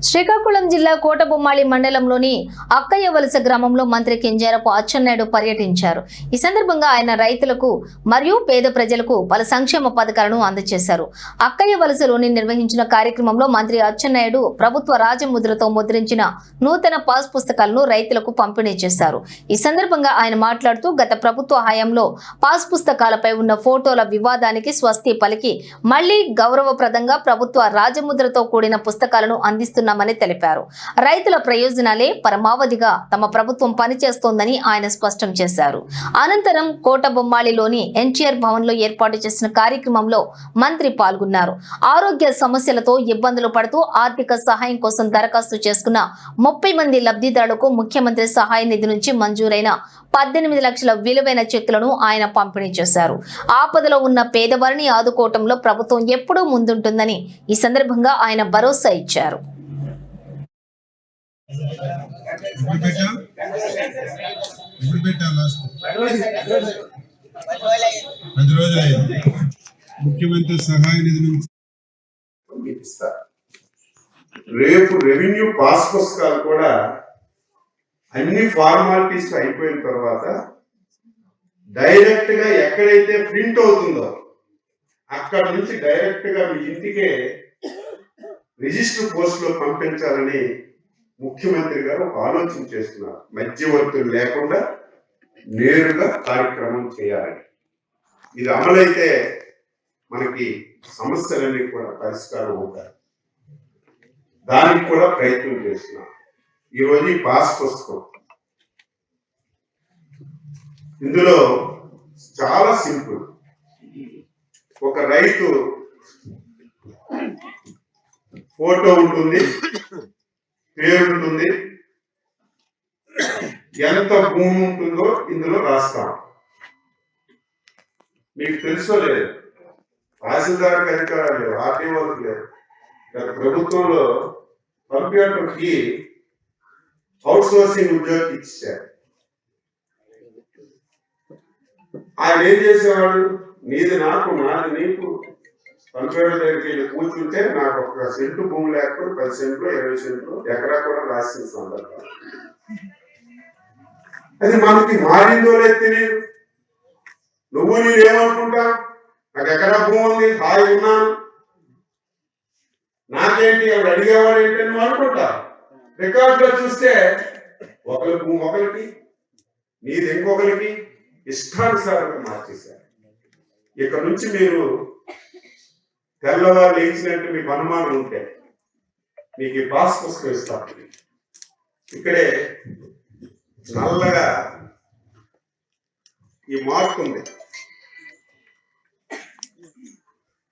శ్రీకాకుళం జిల్లా కోటబొమ్మాళి మండలంలోని అక్కయ్య వలస గ్రామంలో మంత్రి కింజరాపు అచ్చెన్నాయుడు పర్యటించారు. ఈ సందర్భంగా ఆయన రైతులకు మరియు పేద ప్రజలకు పలు సంక్షేమ పథకాలను అందజేశారు. అక్కయ్య వలసలోని నిర్వహించిన కార్యక్రమంలో మంత్రి అచ్చెన్నాయుడు ప్రభుత్వ రాజముద్రతో ముద్రించిన నూతన పాస్ పుస్తకాలను రైతులకు పంపిణీ చేశారు. ఈ సందర్భంగా ఆయన మాట్లాడుతూ గత ప్రభుత్వ హయాంలో పాస్ పుస్తకాలపై ఉన్న ఫోటోల వివాదానికి స్వస్తి పలికి మళ్లీ గౌరవప్రదంగా ప్రభుత్వ రాజముద్రతో కూడిన పుస్తకాలను అందిస్తున్నామని తెలిపారు. రైతుల ప్రయోజనాలే పరమావధిగా తమ ప్రభుత్వం పనిచేస్తోందని ఆయన స్పష్టం చేశారు. అనంతరం కోటబొమ్మాళిలోని ఎన్టీఆర్ భవన్ లో ఏర్పాటు చేసిన కార్యక్రమంలో మంత్రి పాల్గొన్నారు. ఆరోగ్య సమస్యలతో ఇబ్బందులు పడుతూ ఆర్థిక సహాయం కోసం దరఖాస్తు చేసుకున్న 30 మంది లబ్ధిదారులకు ముఖ్యమంత్రి సహాయ నిధి నుంచి మంజూరైన 18 లక్షల విలువైన చెక్కులను ఆయన పంపిణీ చేశారు. ఆపదలో ఉన్న పేదవారిని ఆదుకోవటంలో ప్రభుత్వం ఎప్పుడూ ముందుంటుందని ఈ సందర్భంగా ఆయన భరోసా ఇచ్చారు. ముఖ్యమంత్రి సహాయ నిధి నుంచి రేపు రెవెన్యూ పాస్ పుస్తకాలు కూడా అన్ని ఫార్మాలిటీస్ అయిపోయిన తర్వాత డైరెక్ట్ గా ఎక్కడైతే ప్రింట్ అవుతుందో అక్కడ నుంచి డైరెక్ట్ గా మీ ఇంటికే రిజిస్టర్ పోస్ట్ లో పంపించాలని ముఖ్యమంత్రి గారు ఒక ఆలోచన చేస్తున్నారు. మధ్యవర్తులు లేకుండా నేరుగా కార్యక్రమం చేయాలని. ఇది అమలైతే మనకి సమస్యలన్నీ కూడా పరిష్కారం అవుతాయి. దానికి కూడా ప్రయత్నం చేస్తున్నాం. ఈరోజు ఈ పాస్ పుస్తకం ఇందులో చాలా సింపుల్. ఒక రైతు ఫోటో ఉంటుంది, పేరు ఉంటుంది, ఎంత భూమి ఉంటుందో ఇందులో రాస్తాం. మీకు తెలుసో లేదు, తహసీల్దార్కి అధికారాలు లేవు, ఆర్టీఓకి లేవు. గత ప్రభుత్వంలో కంప్యూటర్కి అవుట్ సోర్సింగ్ ఉద్యోగి ఇచ్చారు. ఆయన ఏం చేసేవాడు, నీది నాకు నాది నీకు, కంప్యూటర్ దగ్గరికి వెళ్ళి కూర్చుంటే నాకు 1 సెంటు భూమి లేకపోతే 10 సెంట్లు 20 సెంట్లు ఎకరా కూడా రాసిన సందర్భం. అది మనకి మారిందో లేదు తెలియదు. నువ్వు నేనేమనుకుంటా, నాకు ఎకరా భూమి ఉంది, హాయి ఉన్నాను, నాకేంటి అవి అడిగేవాడు ఏంటి అని అనుకుంటా. రికార్డులో చూస్తే ఒకరి భూమి ఒకరికి, నీది ఇంకొకరికి ఇష్టానుసారంగా మార్చేశారు. ఇక్కడ నుంచి మీరు తెల్లవారు లేచినట్టు మీకు అనుమానం ఉంటే మీకు ఈ పాస్ పుస్తకం ఇస్తాను. ఇక్కడే నల్లగా ఈ మార్క్ ఉంది,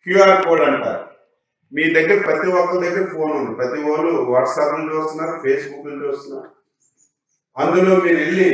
QR కోడ్ అంటారు. మీ దగ్గర ప్రతి ఒక్కరి దగ్గర ఫోన్ ఉంది, ప్రతి వాళ్ళు వాట్సాప్ చూస్తున్నారు, ఫేస్బుక్ చూస్తున్నారు. అందులో మీరు వెళ్ళి